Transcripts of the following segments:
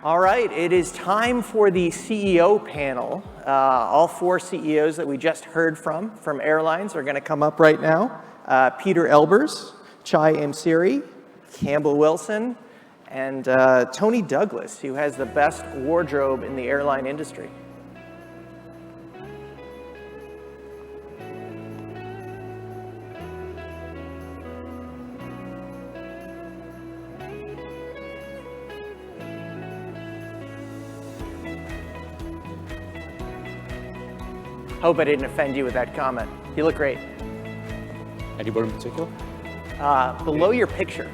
All right, it is time for the CEO panel. All four CEOs that we just heard from airlines are going to come up right now. Pieter Elbers, Eamsiri, Campbell Wilson, and Tony Douglas, who has the best wardrobe in the airline industry. Hope I didn't offend you with that comment. You look great. Anywhere in particular? Below your picture.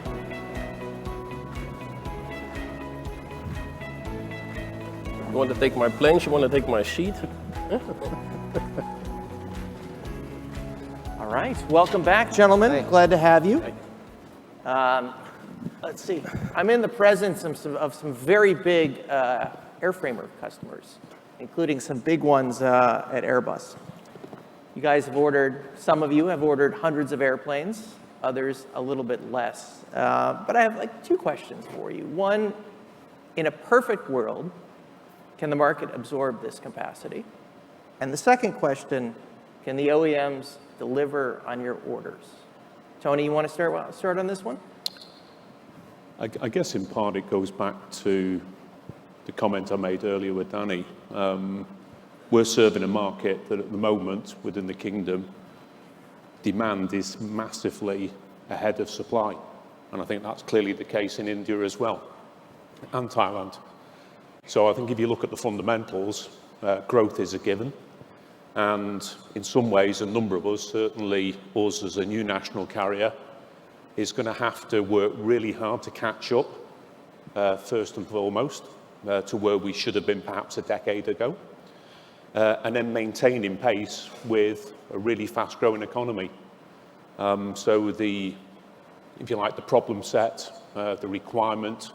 You want to take my planes? You want to take my sheet? All right, welcome back, gentlemen. Thanks. Glad to have you. Let's see. I'm in the presence of some very big airframer customers, including some big ones at Airbus. You guys have ordered, some of you have ordered hundreds of airplanes, others a little bit less. But I have like two questions for you. One, in a perfect world, can the market absorb this capacity? And the second question, can the OEMs deliver on your orders? Tony, you want to start on this one? I guess in part it goes back to the comment I made earlier with Danny. We're serving a market that at the moment within the kingdom, demand is massively ahead of supply. And I think that's clearly the case in India as well, and Thailand. So I think if you look at the fundamentals, growth is a given. And in some ways, a number of us, certainly us as a new national carrier, is going to have to work really hard to catch up, first and foremost, to where we should have been perhaps a decade ago, and then maintaining pace with a really fast-growing economy. So if you like, the problem set, the requirement,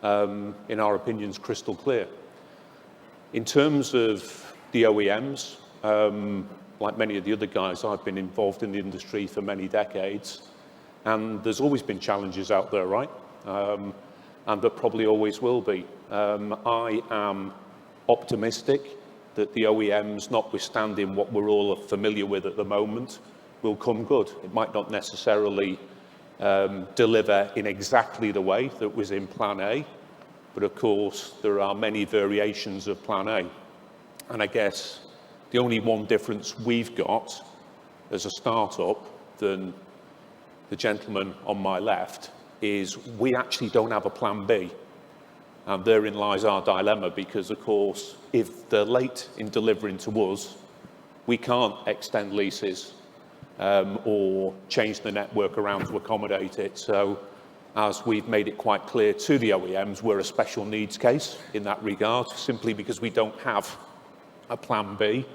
in our opinion, is crystal clear. In terms of the OEMs, like many of the other guys, I've been involved in the industry for many decades, and there's always been challenges out there, right? And there probably always will be. I am optimistic that the OEMs, notwithstanding what we're all familiar with at the moment, will come good. It might not necessarily deliver in exactly the way that was in Plan A, but of course there are many variations of Plan A. And I guess the only one difference we've got as a startup than the gentleman on my left is we actually don't have a Plan B. And therein lies our dilemma, because of course, if they're late in delivering to us, we can't extend leases or change the network around to accommodate it. So as we've made it quite clear to the OEMs, we're a special needs case in that regard, simply because we don't have a Plan B.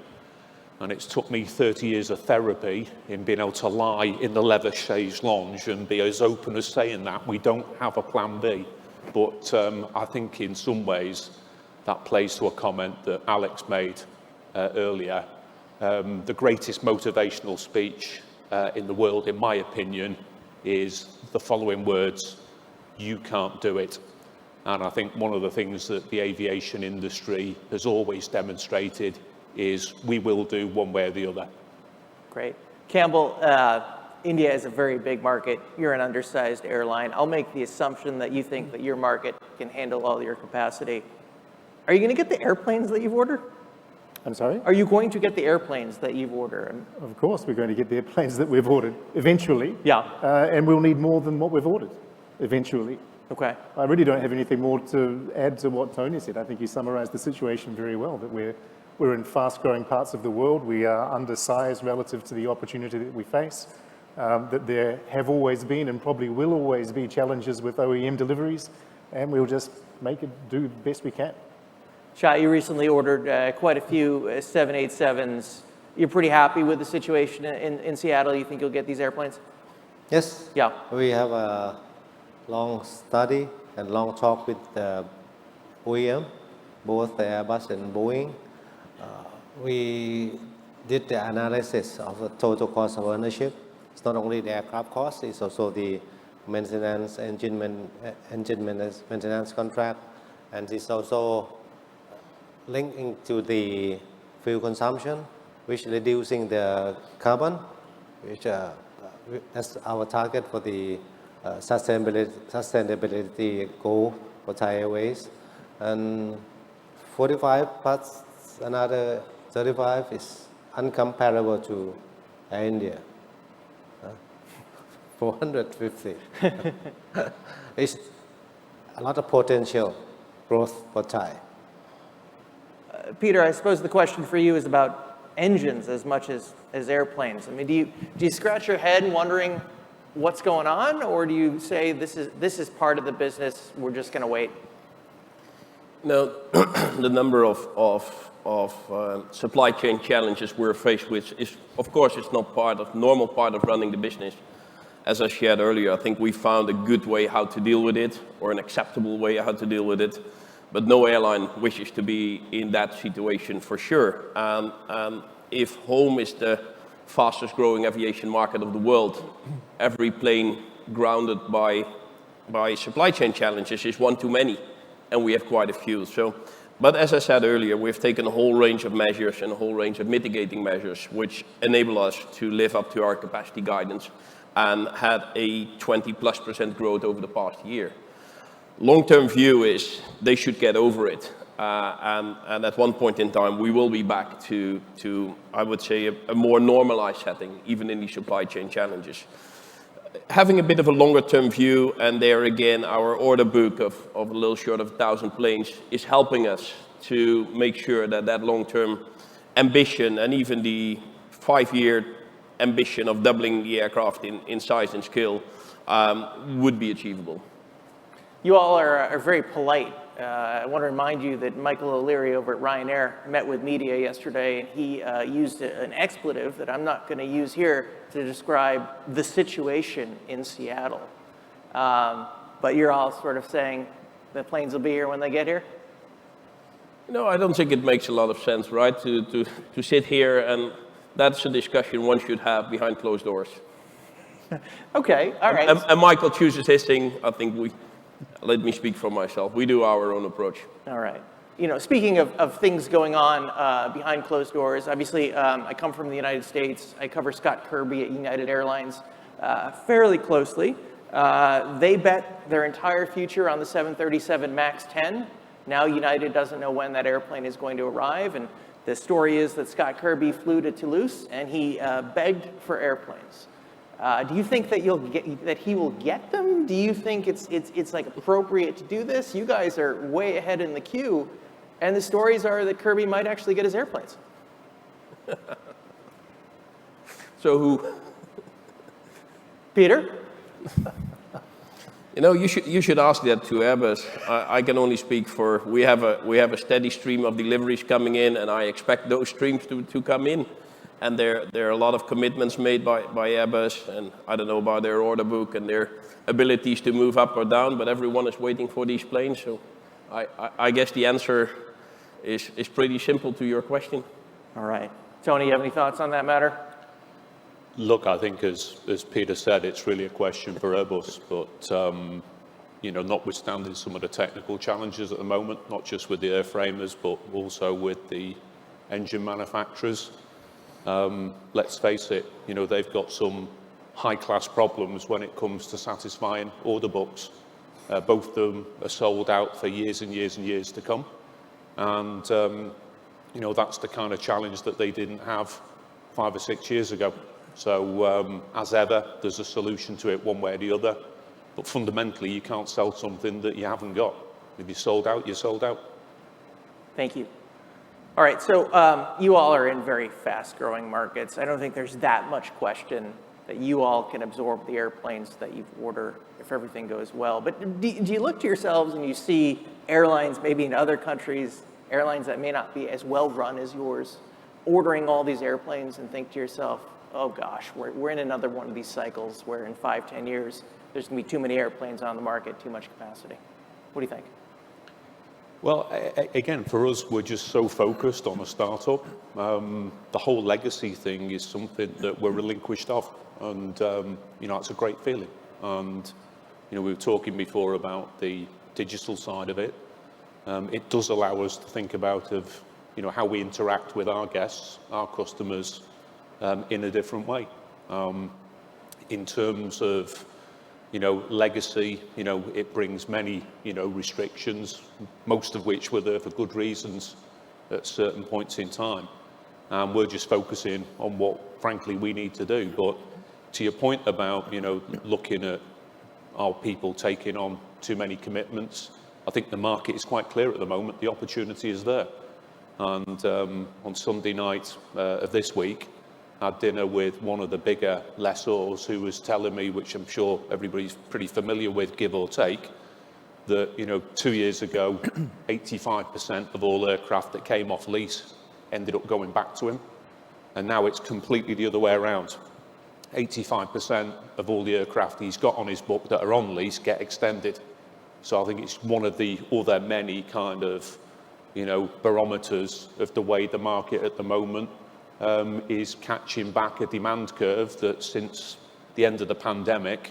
And it's took me 30 years of therapy in being able to lie in the leather chaise lounge and be as open as saying that we don't have a Plan B. But I think in some ways that plays to a comment that Alex made earlier. The greatest motivational speech in the world, in my opinion, is the following words: "You can't do it." And I think one of the things that the aviation industry has always demonstrated is we will do one way or the other. Great. Campbell, India is a very big market. You're an undersized airline. I'll make the assumption that you think that your market can handle all your capacity. Are you going to get the airplanes that you've ordered? I'm sorry? Are you going to get the airplanes that you've ordered? Of course we're going to get the airplanes that we've ordered, eventually. Yeah. And we'll need more than what we've ordered, eventually. Okay. I really don't have anything more to add to what Tony said. I think he summarized the situation very well, that we're in fast-growing parts of the world. We are undersized relative to the opportunity that we face. That there have always been and probably will always be challenges with OEM deliveries, and we'll just make it do the best we can. Shah, you recently ordered quite a few 787s. You're pretty happy with the situation in Seattle? You think you'll get these airplanes? Yes. Yeah. We have a long study and long talk with the OEM, both the Airbus and Boeing. We did the analysis of the total cost of ownership. It's not only the aircraft cost, it's also the maintenance, engine maintenance contract, and it's also linking to the fuel consumption, which reducing the carbon, which that's our target for the sustainability goal for Thai Airways. And 45 plus another 35 is uncomparable to Air India. 450. It's a lot of potential growth for Thai. Peter, I suppose the question for you is about engines as much as airplanes. I mean, do you scratch your head wondering what's going on, or do you say this is part of the business, we're just going to wait? No, the number of supply chain challenges we're faced with is, of course, it's not normal part of running the business. As I shared earlier, I think we found a good way how to deal with it, or an acceptable way how to deal with it. But no airline wishes to be in that situation for sure. And if home is the fastest growing aviation market of the world, every plane grounded by supply chain challenges is one too many, and we have quite a few. But as I said earlier, we've taken a whole range of measures and a whole range of mitigating measures which enable us to live up to our capacity guidance and had a 20+% growth over the past year. Long-term view is they should get over it, and at one point in time we will be back to I would say a more normalized setting, even in these supply chain challenges. Having a bit of a longer-term view, and there again our order book of a little short of 1,000 planes is helping us to make sure that long-term ambition and even the 5-year ambition of doubling the aircraft in size and scale would be achievable. You all are very polite. I want to remind you that Michael O'Leary over at Ryanair met with media yesterday, and he used an expletive that I'm not going to use here to describe the situation in Seattle. But you're all sort of saying the planes will be here when they get here? No, I don't think it makes a lot of sense, right, to sit here, and that's a discussion one should have behind closed doors. Okay, all right. And Michael chooses his thing. I think let me speak for myself. We do our own approach. All right. You know, speaking of things going on behind closed doors, obviously I come from the United States. I cover Scott Kirby at United Airlines fairly closely. They bet their entire future on the 737 MAX 10. Now United doesn't know when that airplane is going to arrive, and the story is that Scott Kirby flew to Toulouse and he begged for airplanes. Do you think that he will get them? Do you think it's like appropriate to do this? You guys are way ahead in the queue, and the stories are that Kirby might actually get his airplanes. So who? Peter? You know, you should ask that to Airbus. I can only speak for we have a steady stream of deliveries coming in, and I expect those streams to come in. And there are a lot of commitments made by Airbus, and I don't know about their order book and their abilities to move up or down, but everyone is waiting for these planes. So I guess the answer is pretty simple to your question. All right. Tony, you have any thoughts on that matter? Look, I think as Peter said, it's really a question for Airbus, but you know, notwithstanding some of the technical challenges at the moment, not just with the airframers, but also with the engine manufacturers. Let's face it, you know, they've got some high-class problems when it comes to satisfying order books. Both of them are sold out for years and years and years to come. And, you know, that's the kind of challenge that they didn't have 5 or 6 years ago. So, as ever, there's a solution to it one way or the other. But fundamentally, you can't sell something that you haven't got. If you're sold out, you're sold out. Thank you. All right, so you all are in very fast-growing markets. I don't think there's that much question that you all can absorb the airplanes that you order if everything goes well. But do you look to yourselves and you see airlines maybe in other countries, airlines that may not be as well run as yours, ordering all these airplanes and think to yourself, oh gosh, we're in another one of these cycles where in 5-10 years, there's going to be too many airplanes on the market, too much capacity. What do you think? Well, again, for us, we're just so focused on a startup. The whole legacy thing is something that we're relinquished of, and you know, it's a great feeling. And you know, we were talking before about the digital side of it. it does allow us to think about how we interact with our guests, our customers, in a different way. In terms of, legacy, it brings many, restrictions, most of which were there for good reasons at certain points in time. We're just focusing on what, frankly, we need to do. But to your point about, looking at our people taking on too many commitments, I think the market is quite clear at the moment. The opportunity is there. And on Sunday night of this week, I had dinner with one of the bigger lessors who was telling me, which I'm sure everybody's pretty familiar with, give or take, that 2 years ago, 85% of all aircraft that came off lease ended up going back to him. And now it's completely the other way around. 85% of all the aircraft he's got on his book that are on lease get extended. So I think it's one of the other many kind of, barometers of the way the market at the moment is catching back a demand curve that since the end of the pandemic,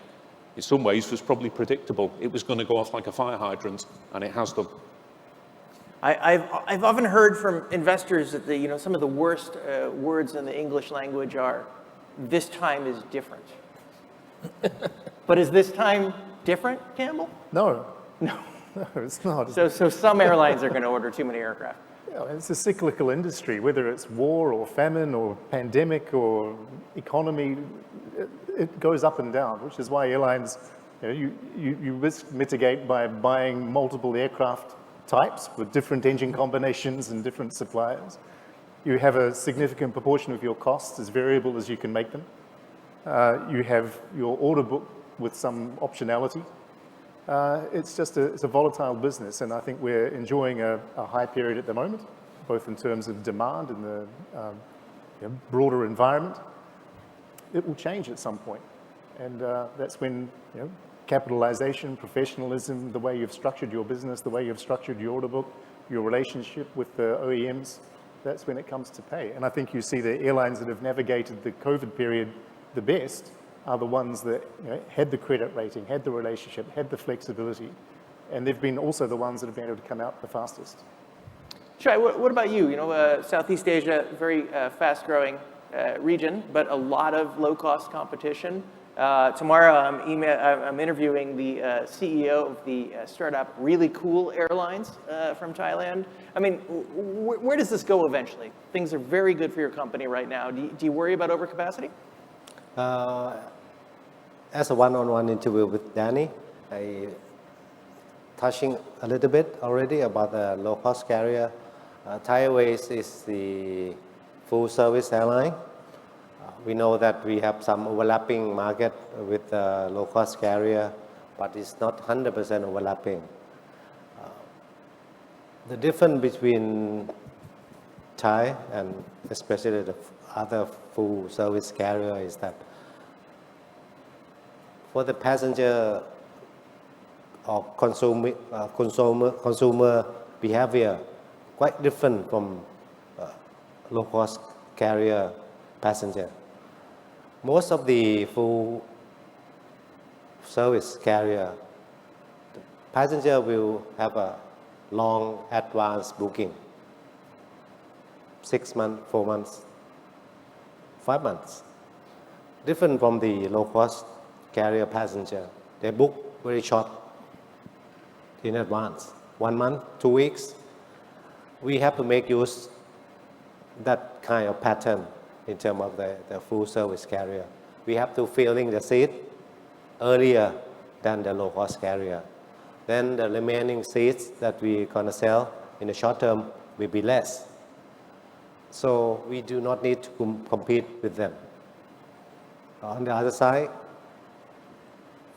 in some ways was probably predictable. It was going to go off like a fire hydrant, and it has done. I've often heard from investors that some of the worst words in the English language are, "This time is different." But is this time different, Campbell? No. No. No, it's not. So some airlines are going to order too many aircraft. Yeah, it's a cyclical industry, whether it's war or famine or pandemic or economy, it goes up and down, which is why airlines, you risk mitigate by buying multiple aircraft types with different engine combinations and different suppliers. You have a significant proportion of your costs as variable as you can make them. You have your order book with some optionality. It's a volatile business, and I think we're enjoying a high period at the moment, both in terms of demand and the broader environment. It will change at some point, and that's when capitalization, professionalism, the way you've structured your business, the way you've structured your order book, your relationship with the OEMs, that's when it comes to pay. And I think you see the airlines that have navigated the COVID period the best are the ones that had the credit rating, had the relationship, had the flexibility, and they've been also the ones that have been able to come out the fastest. Shai, what about you? Southeast Asia, very fast-growing region, but a lot of low-cost competition. Tomorrow, I'm interviewing the CEO of the startup Really Cool Airlines from Thailand. I mean, where does this go eventually? Things are very good for your company right now. Do you worry about overcapacity? As a one-on-one interview with Danny, I touching a little bit already about the low-cost carrier. Thai Airways is the full-service airline. We know that we have some overlapping market with the low-cost carrier, but it's not 100% overlapping. The difference between Thai and especially the other full-service carrier is that for the passenger or consumer behavior, quite different from low-cost carrier passenger. Most of the full service carrier, the passenger will have a long advance booking, 6 months, 4 months, 5 months. Different from the low-cost carrier passenger. They book very short in advance, 1 month, 2 weeks. We have to make use that kind of pattern in terms of the full service carrier. We have to fill in the seat earlier than the low-cost carrier. Then the remaining seats that we're going to sell in the short term will be less. So we do not need to compete with them. On the other side,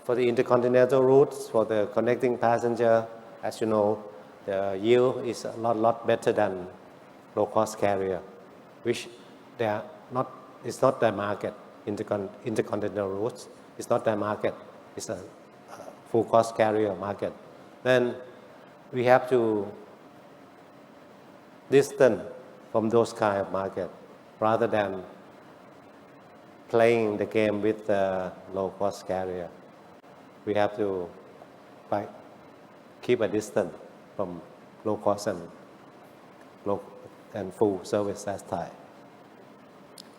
for the intercontinental routes, for the connecting passenger, as you know, the yield is a lot better than low-cost carrier, which they are not. It's not their market. Intercontinental routes, it's not their market. It's a full-cost carrier market. Then we have to distance from those kind of market rather than playing the game with the low-cost carrier. We have to keep a distance from low cost and full service as Thai.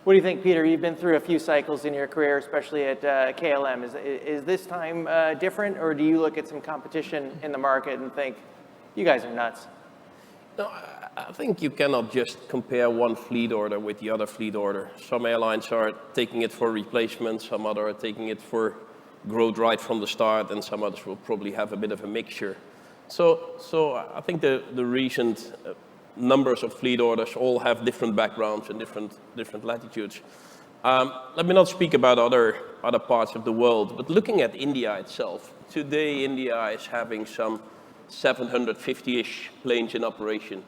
What do you think, Peter? You've been through a few cycles in your career, especially at KLM. Is this time different, or do you look at some competition in the market and think, you guys are nuts? No, I think you cannot just compare one fleet order with the other fleet order. Some airlines are taking it for replacement, some other are taking it for growth right from the start, and some others will probably have a bit of a mixture. So I think the recent numbers of fleet orders all have different backgrounds and different latitudes. Let me not speak about other parts of the world, but looking at India itself, today India is having some 750-ish planes in operation.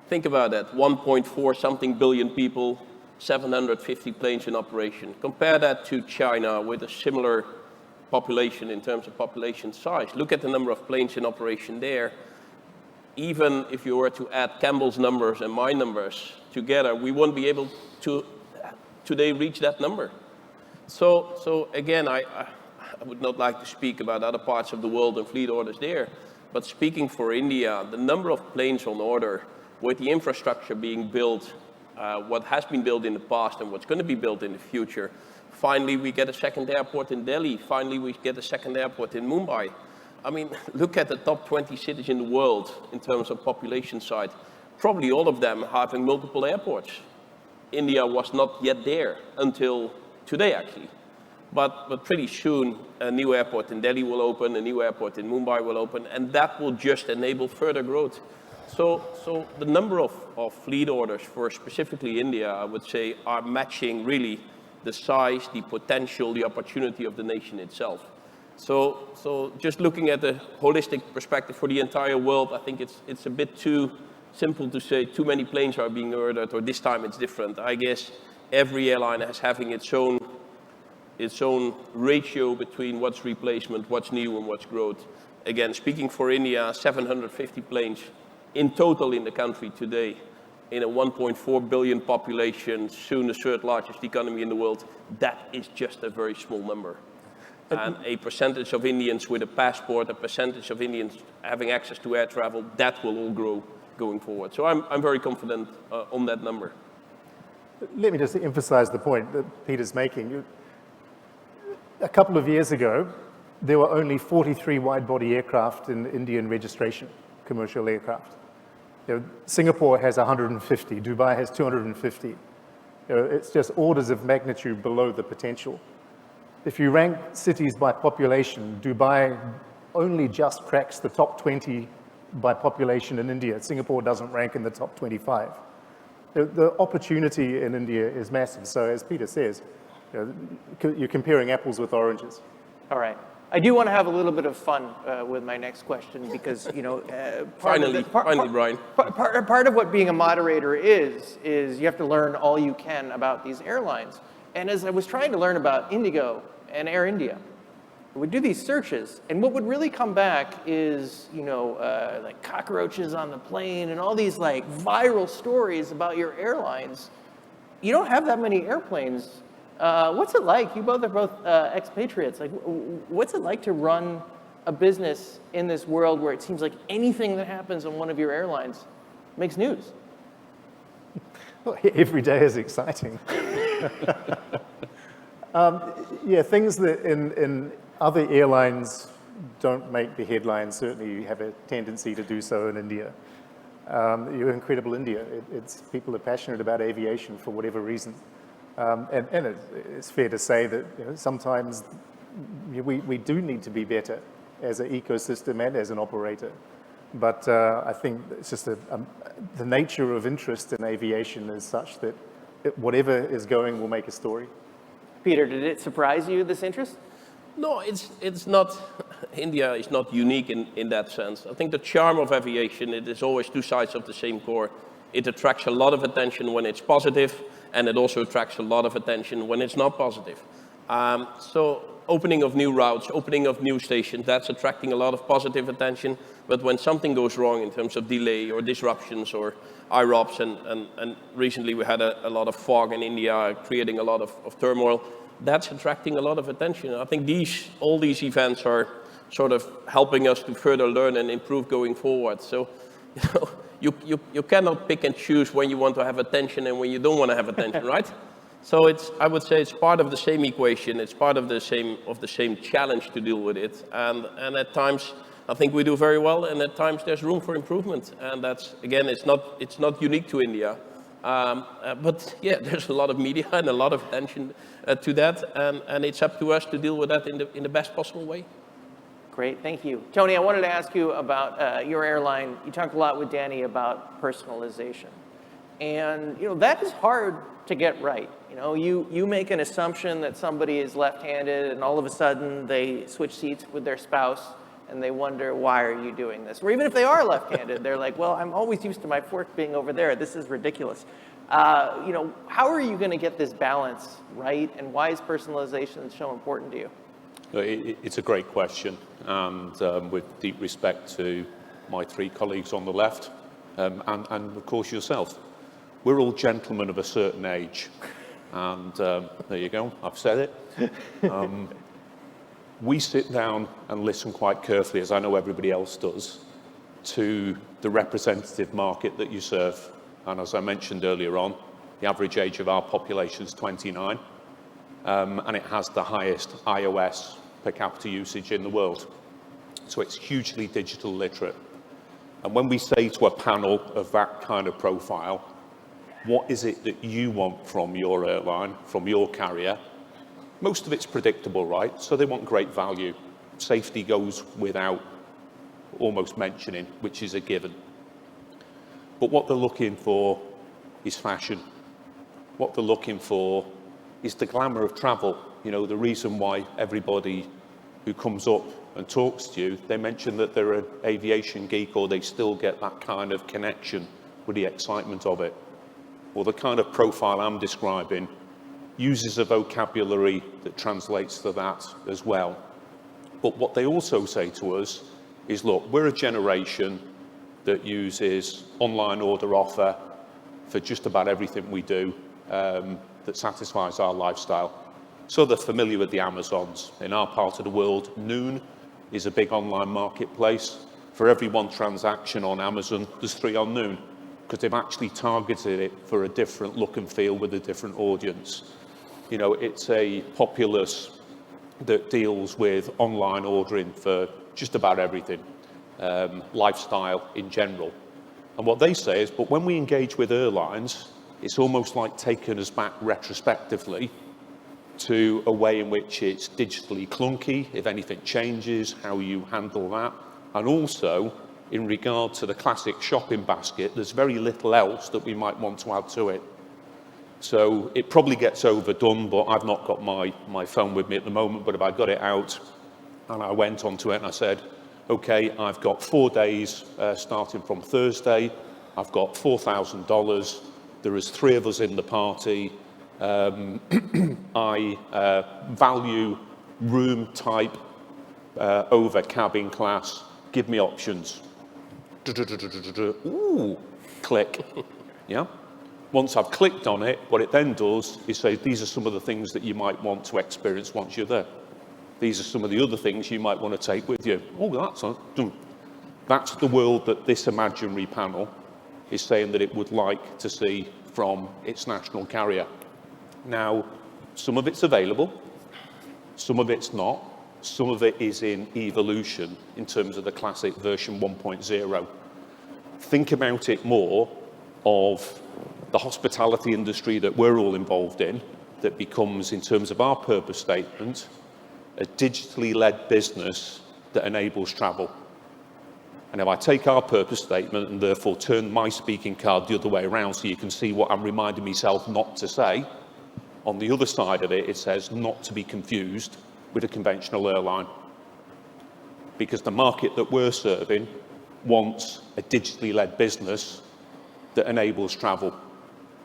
Think about that, 1.4 something billion people, 750 planes in operation. Compare that to China with a similar population in terms of population size. Look at the number of planes in operation there. Even if you were to add Campbell's numbers and my numbers together, we won't be able to today reach that number. So again, I would not like to speak about other parts of the world and fleet orders there, but speaking for India, the number of planes on order with the infrastructure being built, what has been built in the past and what's going to be built in the future. Finally, we get a second airport in Delhi. Finally, we get a second airport in Mumbai. I mean, look at the top 20 cities in the world in terms of population size. Probably all of them having multiple airports. India was not yet there until today, actually. But pretty soon, a new airport in Delhi will open, a new airport in Mumbai will open, and that will just enable further growth. So the number of fleet orders for specifically India, I would say, are matching really the size, the potential, the opportunity of the nation itself. So just looking at the holistic perspective for the entire world, I think it's a bit too simple to say too many planes are being ordered or this time it's different. I guess every airline is having its own ratio between what's replacement, what's new and what's growth. Again, speaking for India, 750 planes in total in the country today, in a 1.4 billion population, soon the third largest economy in the world, that is just a very small number. And a percentage of Indians with a passport, a percentage of Indians having access to air travel, that will all grow going forward. So I'm very confident on that number. Let me just emphasize the point that Peter's making. A couple of years ago, there were only 43 wide-body aircraft in Indian registration, commercial aircraft. Singapore has 150, Dubai has 250. It's just orders of magnitude below the potential. If you rank cities by population, Dubai only just cracks the top 20 by population in India. Singapore doesn't rank in the top 25. The opportunity in India is massive. So as Peter says, you're comparing apples with oranges. All right. I do want to have a little bit of fun with my next question because, Finally, Brian. Part of what being a moderator is you have to learn all you can about these airlines. And as I was trying to learn about IndiGo and Air India, we do these searches, and what would really come back is, like cockroaches on the plane and all these like viral stories about your airlines. You don't have that many airplanes. What's it like? You both are expatriates. Like, what's it like to run a business in this world where it seems like anything that happens on one of your airlines makes news? Well, every day is exciting. Yeah, things that in other airlines don't make the headlines certainly have a tendency to do so in India. You're incredible India. People are passionate about aviation for whatever reason. And it's fair to say that sometimes we do need to be better as an ecosystem and as an operator. But I think it's just the nature of interest in aviation is such that whatever is going will make a story. Peter, did it surprise you, this interest? No, it's not. India is not unique in that sense. I think the charm of aviation, it is always two sides of the same coin. It attracts a lot of attention when it's positive, and it also attracts a lot of attention when it's not positive. So opening of new routes, opening of new stations, that's attracting a lot of positive attention. But when something goes wrong in terms of delay or disruptions or IROPS, and recently we had a lot of fog in India creating a lot of turmoil, that's attracting a lot of attention. I think all these events are sort of helping us to further learn and improve going forward. So you cannot pick and choose when you want to have attention and when you don't want to have attention, right? So I would say it's part of the same equation. It's part of the same challenge to deal with it. And at times, I think we do very well, and at times there's room for improvement. And that's, again, it's not unique to India. But yeah, there's a lot of media and a lot of attention to that, and it's up to us to deal with that in the best possible way. Great, thank you. Tony, I wanted to ask you about your airline. You talked a lot with Danny about personalization. And that is hard to get right. You make an assumption that somebody is left-handed, and all of a sudden they switch seats with their spouse, and they wonder, why are you doing this? Or even if they are left-handed, they're like, well, I'm always used to my fork being over there. This is ridiculous. How are you going to get this balance right, and why is personalization so important to you? It's a great question, and with deep respect to my three colleagues on the left, and of course yourself. We're all gentlemen of a certain age, and there you go, I've said it. We sit down and listen quite carefully, as I know everybody else does, to the representative market that you serve. And as I mentioned earlier on, the average age of our population is 29, and it has the highest iOS per capita usage in the world. So it's hugely digital literate. And when we say to a panel of that kind of profile, what is it that you want from your airline, from your carrier? Most of it's predictable, right? So they want great value. Safety goes without almost mentioning, which is a given. But what they're looking for is fashion. What they're looking for is the glamour of travel. The reason why everybody who comes up and talks to you, they mention that they're an aviation geek, or they still get that kind of connection with the excitement of it. Well, the kind of profile I'm describing uses a vocabulary that translates to that as well. But what they also say to us is, look, we're a generation that uses online order offer for just about everything we do that satisfies our lifestyle. So they're familiar with the Amazons. In our part of the world, Noon is a big online marketplace. For every one transaction on Amazon, there's 3 on Noon, because they've actually targeted it for a different look and feel with a different audience. It's a populace that deals with online ordering for just about everything, lifestyle in general. And what they say is, but when we engage with airlines, it's almost like taking us back retrospectively to a way in which it's digitally clunky, if anything changes, how you handle that. And also, in regard to the classic shopping basket, there's very little else that we might want to add to it. So it probably gets overdone, but I've not got my phone with me at the moment, but if I got it out and I went onto it and I said, okay, I've got 4 days starting from Thursday, I've got $4,000, there is 3 of us in the party, I value room type over cabin class, give me options. Ooh, click. Yeah. Once I've clicked on it, what it then does is say, these are some of the things that you might want to experience once you're there. These are some of the other things you might want to take with you. Oh, that's the world that this imaginary panel is saying that it would like to see from its national carrier. Now, some of it's available, some of it's not. Some of it is in evolution in terms of the classic version 1.0. Think about it more of the hospitality industry that we're all involved in, that becomes, in terms of our purpose statement, a digitally led business that enables travel. And if I take our purpose statement and therefore turn my speaking card the other way around so you can see what I'm reminding myself not to say, on the other side of it, it says not to be confused with a conventional airline. Because the market that we're serving wants a digitally led business that enables travel.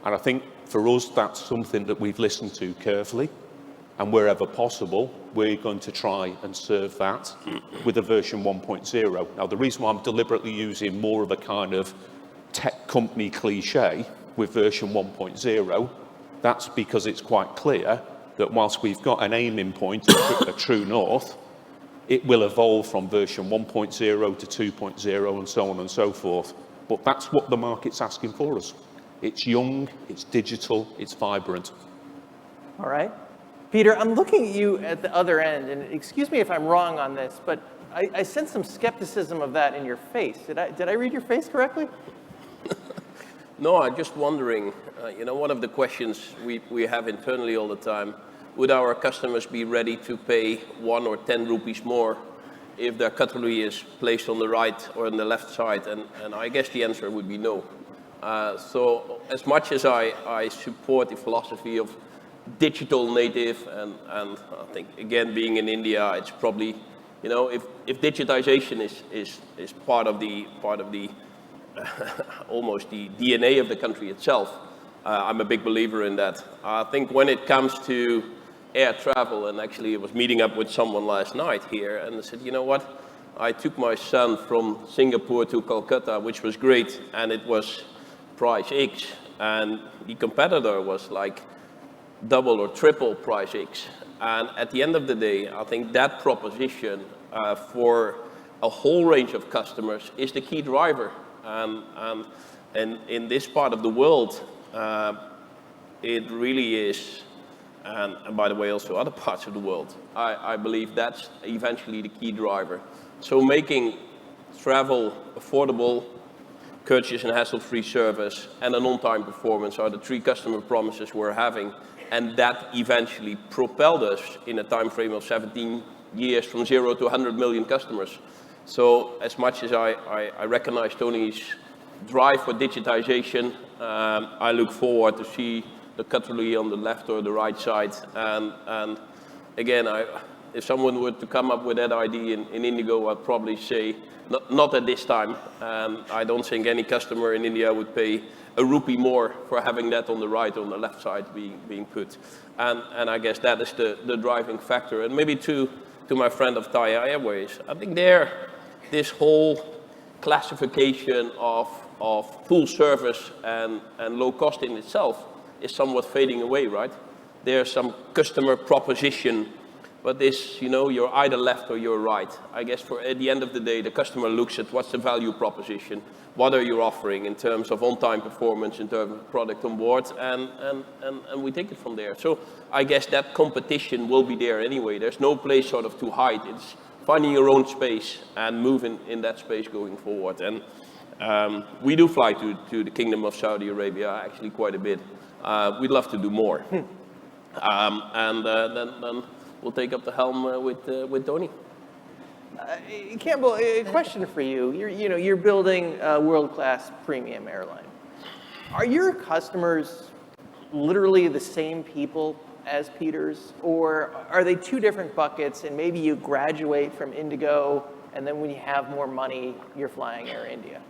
And I think for us, that's something that we've listened to carefully. And wherever possible, we're going to try and serve that with a version 1.0. Now, the reason why I'm deliberately using more of a kind of tech company cliche with version 1.0, that's because it's quite clear that whilst we've got an aiming point, a true north, it will evolve from version 1.0 to 2.0 and so on and so forth. But that's what the market's asking for us. It's young, it's digital, it's vibrant. All right. Pieter, I'm looking at you at the other end, and excuse me if I'm wrong on this, but I sense some skepticism of that in your face. Did I read your face correctly? No, I'm just wondering, one of the questions we have internally all the time, would our customers be ready to pay 1 or 10 rupees more if their cutlery is placed on the right or on the left side? And I guess the answer would be no. So as much as I support the philosophy of digital native, and I think, again, being in India, it's probably, if digitization is part of the almost the DNA of the country itself, I'm a big believer in that. I think when it comes to air travel, and actually I was meeting up with someone last night here, and I said, you know what, I took my son from Singapore to Calcutta, which was great, and it was price X, and the competitor was like double or triple price X. And at the end of the day, I think that proposition for a whole range of customers is the key driver. And in this part of the world, it really is, and by the way, also other parts of the world, I believe that's eventually the key driver. So making travel affordable, courteous and hassle-free service, and an on-time performance are the 3 customer promises we're having, and that eventually propelled us in a time frame of 17 years from 0 to 100 million customers. So as much as I recognize Tony's drive for digitization, I look forward to see the cutlery on the left or the right side. And again, if someone were to come up with that idea in IndiGo, I'd probably say, not at this time. I don't think any customer in India would pay a rupee more for having that on the right or on the left side being put. And I guess that is the driving factor. And maybe to my friend of Thai Airways, I think this whole classification of full service and low cost in itself is somewhat fading away, right? There's some customer proposition, but this, you're either left or you're right. I guess at the end of the day, the customer looks at what's the value proposition, what are you offering in terms of on-time performance, in terms of product on board, and we take it from there. So I guess that competition will be there anyway. There's no place sort of to hide. It's finding your own space and moving in that space going forward. And we do fly to the Kingdom of Saudi Arabia actually quite a bit. We'd love to do more. And then we'll take up the helm with Tony. Campbell, a question for you. You're building a world-class premium airline. Are your customers literally the same people as Pieter's, or are they 2 different buckets, and maybe you graduate from IndiGo, and then when you have more money, you're flying Air India?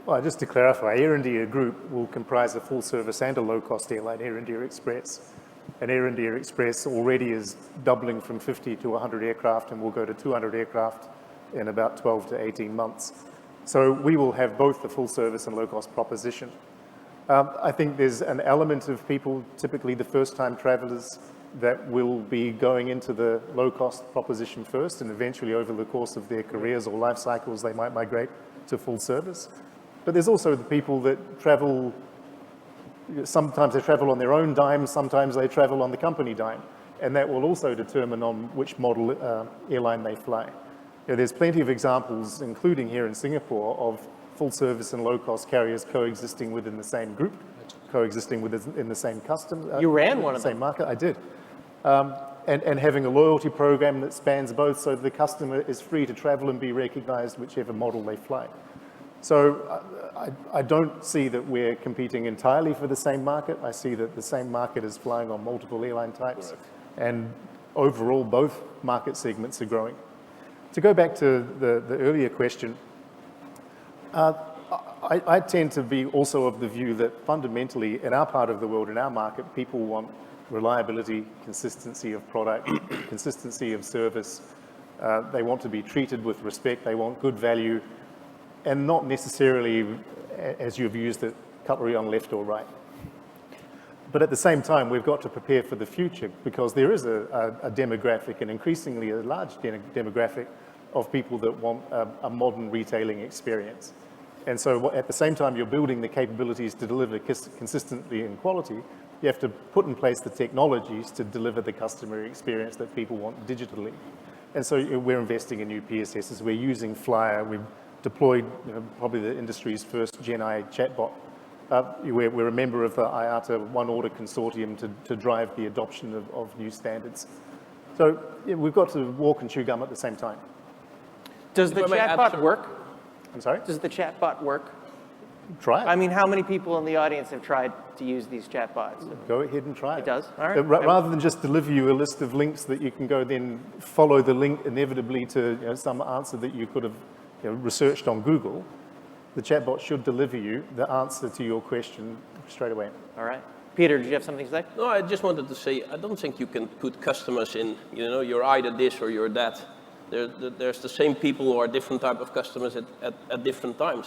Well, just to clarify, Air India Group will comprise a full-service and a low-cost airline, Air India Express. And Air India Express already is doubling from 50 to 100 aircraft and will go to 200 aircraft in about 12 to 18 months. So we will have both the full-service and low-cost proposition. I think there's an element of people, typically the first-time travelers, that will be going into the low-cost proposition first, and eventually over the course of their careers or life cycles, they might migrate to full service. But there's also the people that travel, sometimes they travel on their own dime, sometimes they travel on the company dime, and that will also determine on which model airline they fly. There's plenty of examples, including here in Singapore, of full-service and low-cost carriers coexisting within the same group, coexisting in the same custom. You ran one of them. Same market, I did. And having a loyalty program that spans both, so the customer is free to travel and be recognized whichever model they fly. So I don't see that we're competing entirely for the same market. I see that the same market is flying on multiple airline types. Correct. And overall, both market segments are growing. To go back to the earlier question, I tend to be also of the view that fundamentally, in our part of the world, in our market, people want reliability, consistency of product, consistency of service. They want to be treated with respect. They want good value, and not necessarily, as you've used it, cutlery on left or right. But at the same time, we've got to prepare for the future, because there is a demographic, and increasingly a large demographic, of people that want a modern retailing experience. And so at the same time you're building the capabilities to deliver consistently in quality, you have to put in place the technologies to deliver the customer experience that people want digitally. And so we're investing in new PSSs. We're using Flyer. We've deployed probably the industry's first Gen AI chatbot. We're a member of the IATA One Order Consortium to drive the adoption of new standards. So we've got to walk and chew gum at the same time. Does the chatbot work? I'm sorry? Does the chatbot work? Try it. I mean, how many people in the audience have tried to use these chatbots? Go ahead and try it. It does? All right. Rather than just deliver you a list of links that you can go then follow the link inevitably to some answer that you could have researched on Google, the chatbot should deliver you the answer to your question straight away. All right. Peter, did you have something to say? No, I just wanted to say, I don't think you can put customers in, you're either this or you're that. There's the same people who are different type of customers at different times.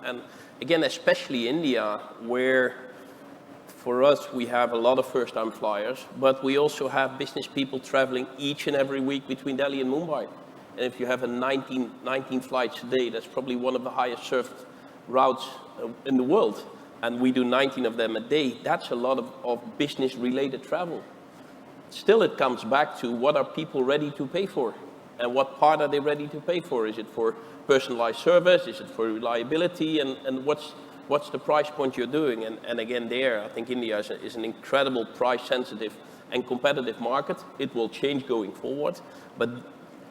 And again, especially India, where for us, we have a lot of first-time flyers, but we also have business people traveling each and every week between Delhi and Mumbai. And if you have a 19 flights a day, that's probably one of the highest served routes in the world. And we do 19 of them a day. That's a lot of business-related travel. Still, it comes back to what are people ready to pay for? And what part are they ready to pay for? Is it for personalized service? Is it for reliability? And what's the price point you're doing? And again, there, I think India is an incredible price-sensitive and competitive market. It will change going forward. But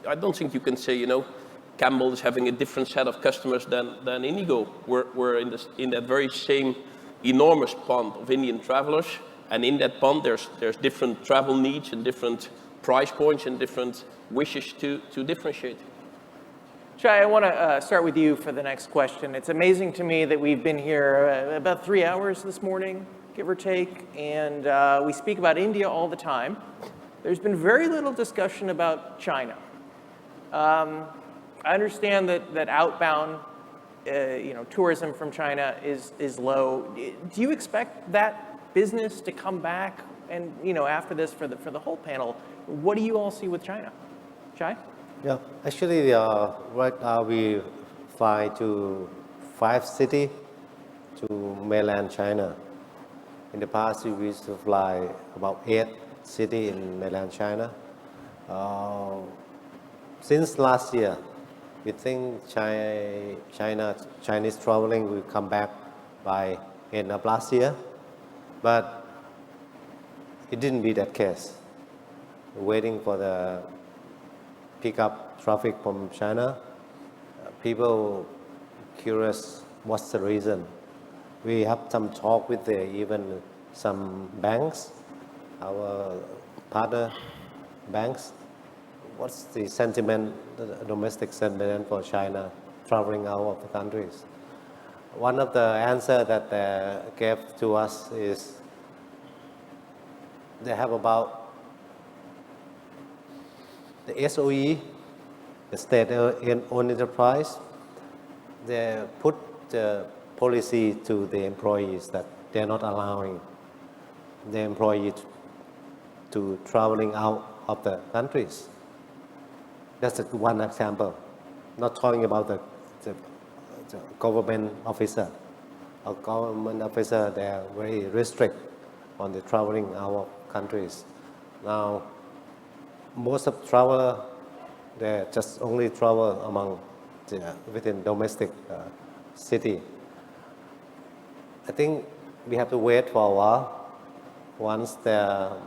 I don't think you can say, Campbell is having a different set of customers than IndiGo. We're in that very same enormous pond of Indian travelers. And in that pond, there's different travel needs and different price points and different wishes to differentiate. Shai, I want to start with you for the next question. It's amazing to me that we've been here about 3 hours this morning, give or take, and we speak about India all the time. There's been very little discussion about China. I understand that outbound, tourism from China is low. Do you expect that business to come back? And after this, for the whole panel, what do you all see with China? Shai? Yeah, actually, right now we fly to 5 cities to mainland China. In the past, we used to fly about 8 cities in mainland China. Since last year, we think Chinese traveling will come back by end of last year, but it didn't be that case. We're waiting for the pick up traffic from China. People curious what's the reason. We have some talk with even some banks, our partner banks. What's the sentiment, the domestic sentiment for China traveling out of the countries? One of the answer that they gave to us is they have about the SOE, the state-owned enterprise, they put the policy to the employees that they're not allowing the employee to traveling out of the countries. That's one example. Not talking about the government officer. A government officer, they are very restrict on the traveling out of countries. Now, most of traveler, they just only travel among within domestic city. I think we have to wait for a while. Once the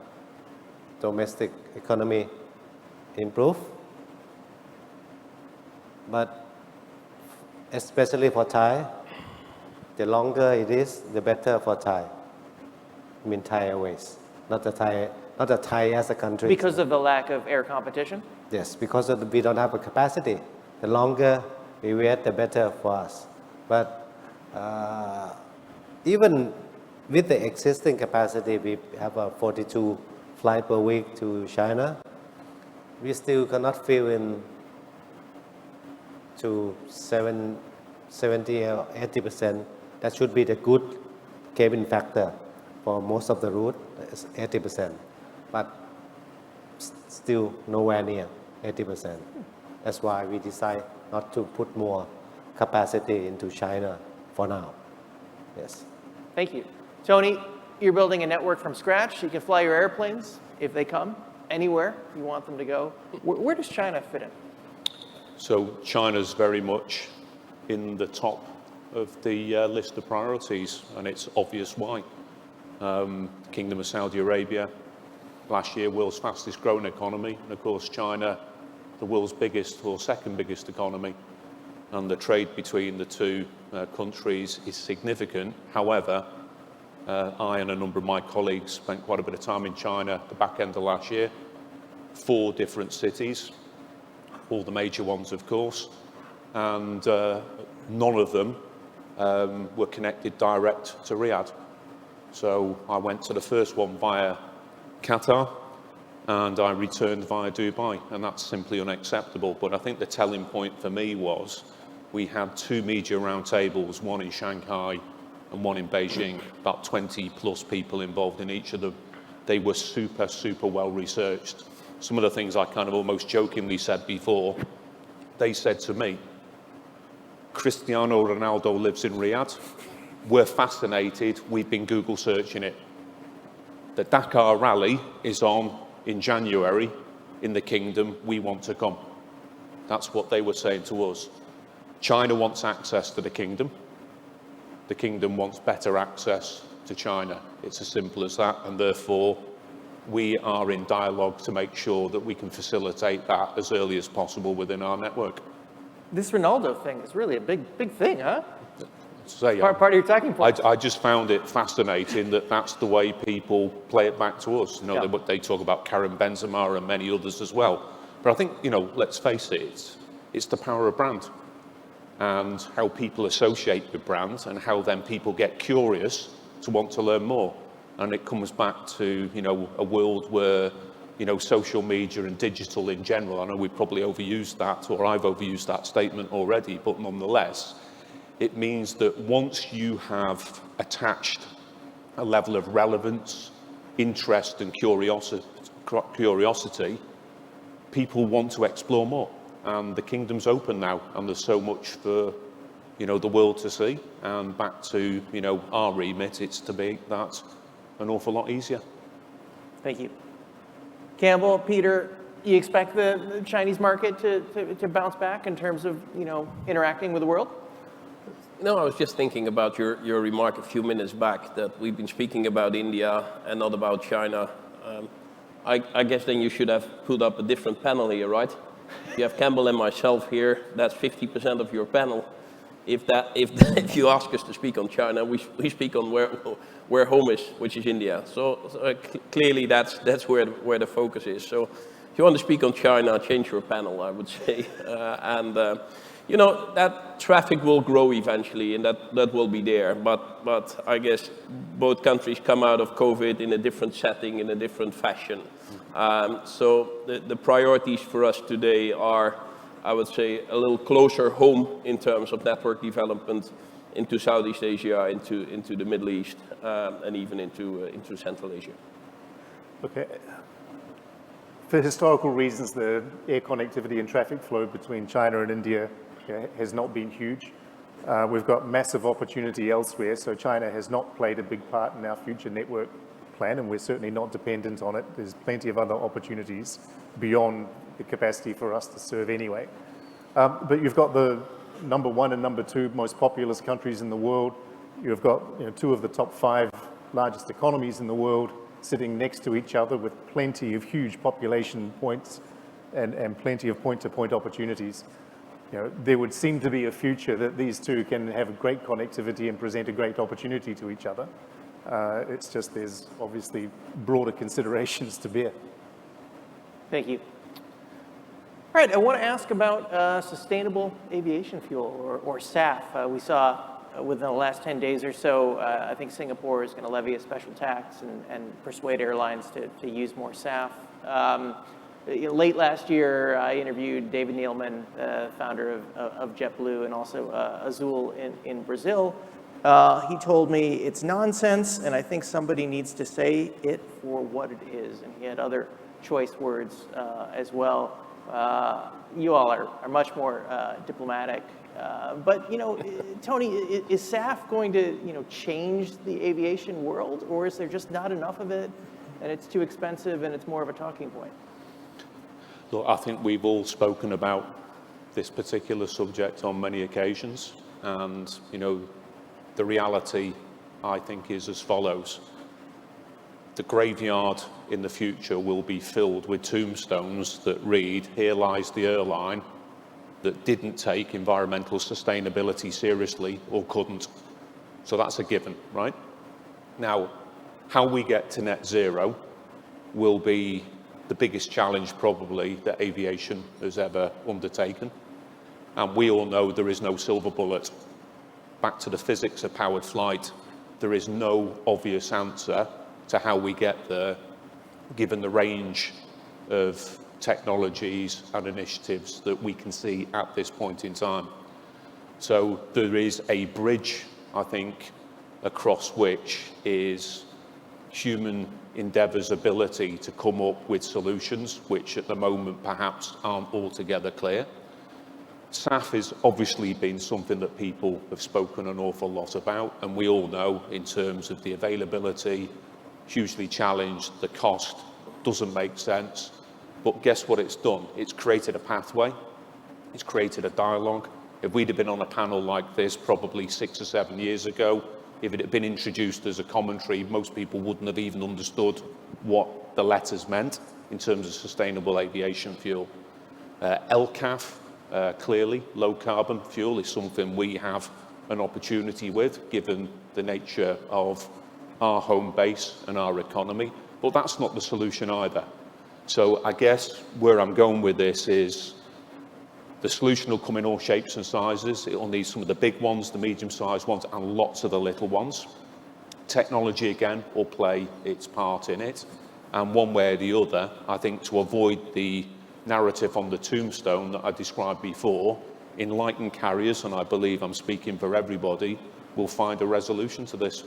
domestic economy improve, but especially for Thai, the longer it is, the better for Thai. I mean Thai Airways, not the Thai as a country. Because of the lack of air competition? Yes, because we don't have a capacity. The longer we wait, the better for us. But even with the existing capacity, we have a 42 flight per week to China. We still cannot fill in to 70 or 80%. That should be the good cabin factor for most of the route, 80%. But still nowhere near 80%. That's why we decide not to put more capacity into China for now. Yes. Thank you. Tony, you're building a network from scratch. You can fly your airplanes if they come anywhere you want them to go. Where does China fit in? So China's very much in the top of the list of priorities, and it's obvious why. Kingdom of Saudi Arabia, last year world's fastest growing economy, and of course China, the world's biggest or second biggest economy, and the trade between the two countries is significant. However, I and a number of my colleagues spent quite a bit of time in China at the back end of last year, 4 different cities, all the major ones of course, and none of them were connected direct to Riyadh. So I went to the first one via Qatar, and I returned via Dubai, and that's simply unacceptable. But I think the telling point for me was we had 2 media roundtables, one in Shanghai and one in Beijing, about 20 plus people involved in each of them. They were super, super well researched. Some of the things I kind of almost jokingly said before, they said to me, Cristiano Ronaldo lives in Riyadh. We're fascinated. We've been Google searching it. The Dakar Rally is on in January in the kingdom. We want to come. That's what they were saying to us. China wants access to the kingdom. The kingdom wants better access to China. It's as simple as that, and therefore we are in dialogue to make sure that we can facilitate that as early as possible within our network. This Ronaldo thing is really a big thing, huh? Say, Part of your talking point. I just found it fascinating that that's the way people play it back to us. You know, they talk about Karim Benzema and many others as well. But I think, you know, let's face it, it's the power of brand and how people associate with brands and how then people get curious to want to learn more. And it comes back to, you know, a world where, you know, social media and digital in general, I know we've probably overused that, or I've overused that statement already, but nonetheless, it means that once you have attached a level of relevance, interest and curiosity, people want to explore more. And the kingdom's open now, and there's so much for, you know, the world to see. And back to, you know, our remit, it's to make that an awful lot easier. Thank you. Campbell, Pieter, you expect the Chinese market to bounce back in terms of, you know, interacting with the world? No, I was just thinking about your remark a few minutes back that we've been speaking about India and not about China. I guess then you should have put up a different panel here, right? You have Campbell and myself here. That's 50% of your panel. If you ask us to speak on China, we speak on where home is, which is India. So clearly that's where the focus is. So if you want to speak on China, change your panel, I would say. You know, that traffic will grow eventually, and that will be there. But I guess both countries come out of COVID in a different setting, in a different fashion. So the priorities for us today are, I would say, a little closer home in terms of network development into Southeast Asia, into the Middle East, and even into Central Asia. Okay. For historical reasons, the air connectivity and traffic flow between China and India has not been huge. We've got massive opportunity elsewhere, so China has not played a big part in our future network plan, and we're certainly not dependent on it. There's plenty of other opportunities beyond the capacity for us to serve anyway. But you've got the number 1 and number 2 most populous countries in the world. You've got, you know, 2 of the top 5 largest economies in the world sitting next to each other with plenty of huge population points and plenty of point-to-point opportunities. You know, there would seem to be a future that these 2 can have great connectivity and present a great opportunity to each other. It's just there's obviously broader considerations to bear. Thank you. All right, I want to ask about sustainable aviation fuel, or SAF. We saw within the last 10 days or so, I think Singapore is going to levy a special tax and persuade airlines to use more SAF. Late last year, I interviewed David Neeleman, founder of JetBlue, and also Azul in Brazil. He told me it's nonsense, and I think somebody needs to say it for what it is. And he had other choice words as well. You all are much more diplomatic. But, Tony, is SAF going to, change the aviation world, or is there just not enough of it, and it's too expensive, and it's more of a talking point? Look, I think we've all spoken about this particular subject on many occasions, and, the reality, I think, is as follows. The graveyard in the future will be filled with tombstones that read, "Here lies the airline that didn't take environmental sustainability seriously or couldn't." So that's a given, right? Now, how we get to net zero will be the biggest challenge probably that aviation has ever undertaken. And we all know there is no silver bullet. Back to the physics of powered flight, there is no obvious answer to how we get there, given the range of technologies and initiatives that we can see at this point in time. So there is a bridge, I think, across which is human endeavour's ability to come up with solutions, which at the moment perhaps aren't altogether clear. SAF has obviously been something that people have spoken an awful lot about, and we all know in terms of the availability, hugely challenged, the cost doesn't make sense. But guess what it's done? It's created a pathway, it's created a dialogue. If we'd have been on a panel like this probably 6 or 7 years ago, if it had been introduced as a commentary, most people wouldn't have even understood what the letters meant in terms of sustainable aviation fuel. LCAF, clearly, low carbon fuel is something we have an opportunity with, given the nature of our home base and our economy, but that's not the solution either. So I guess where I'm going with this is the solution will come in all shapes and sizes. It will need some of the big ones, the medium-sized ones, and lots of the little ones. Technology, again, will play its part in it. And one way or the other, I think to avoid the narrative on the tombstone that I described before, enlightened carriers, and I believe I'm speaking for everybody, will find a resolution to this.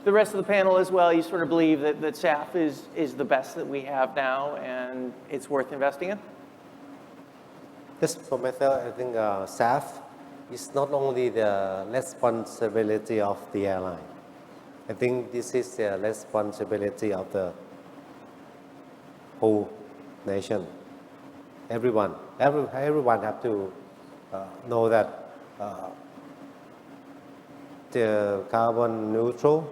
The rest of the panel as well, you sort of believe that SAF is the best that we have now and it's worth investing in? Just for myself, I think SAF is not only the responsibility of the airline. I think this is the responsibility of the whole nation. Everyone have to know that the carbon neutral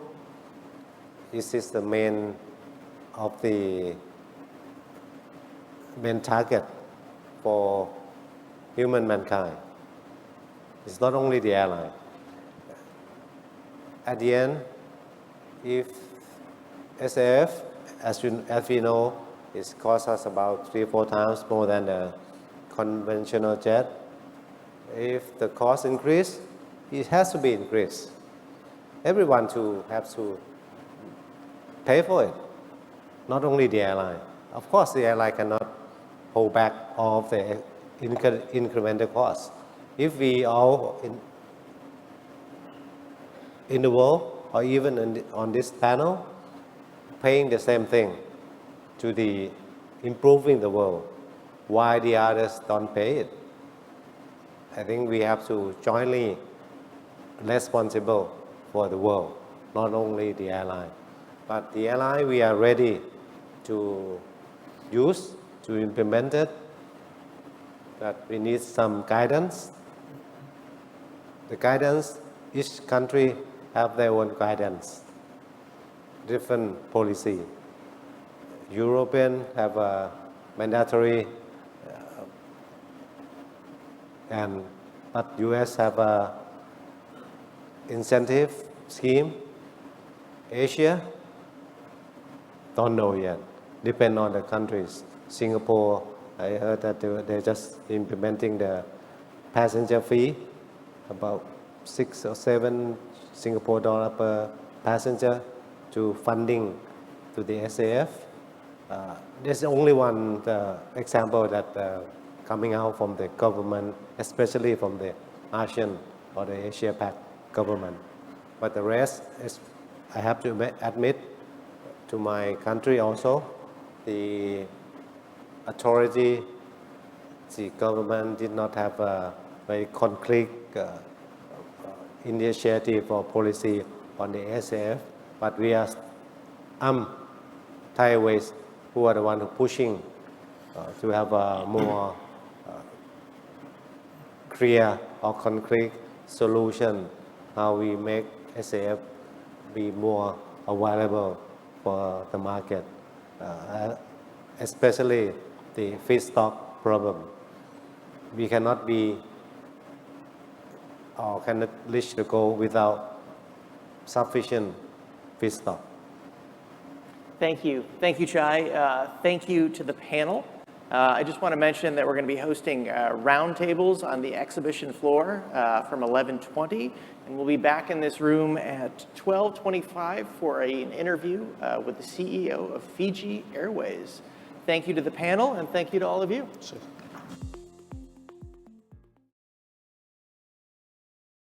is the main target for human mankind. It's not only the airline. At the end, if SAF, as we know, it costs us about 3 or 4 times more than a conventional jet. If the cost increase, it has to be increased. Everyone has to pay for it, not only the airline. Of course, the airline cannot hold back all of the incremental costs. If we all in the world, or even on this panel, paying the same thing to the improving the world, why the others don't pay it? I think we have to jointly responsible for the world, not only the airline. But the airline, we are ready to use, to implement it, but we need some guidance. The guidance, each country have their own guidance, different policy. European have a mandatory, but US have a incentive scheme. Asia, don't know yet. Depend on the countries. Singapore, I heard that they're just implementing the passenger fee, about 6 or 7 Singapore dollar per passenger to funding to the SAF. There's only one example that coming out from the government, especially from the ASEAN or the Asia PAC government. But the rest is, I have to admit, to my country also, the authority the government did not have a very concrete initiative or policy on the SAF, but we are Thai Airways who are the one who pushing to have a more clear or concrete solution how we make SAF be more available for the market, especially the feedstock problem. We cannot be or cannot reach the goal without sufficient feedstock. Thank you. Thank you, Chai. Thank you to the panel. I just want to mention that we're going to be hosting roundtables on the exhibition floor from 11:20, and we'll be back in this room at 12:25 for an interview with the CEO of Fiji Airways. Thank you to the panel, and thank you to all of you.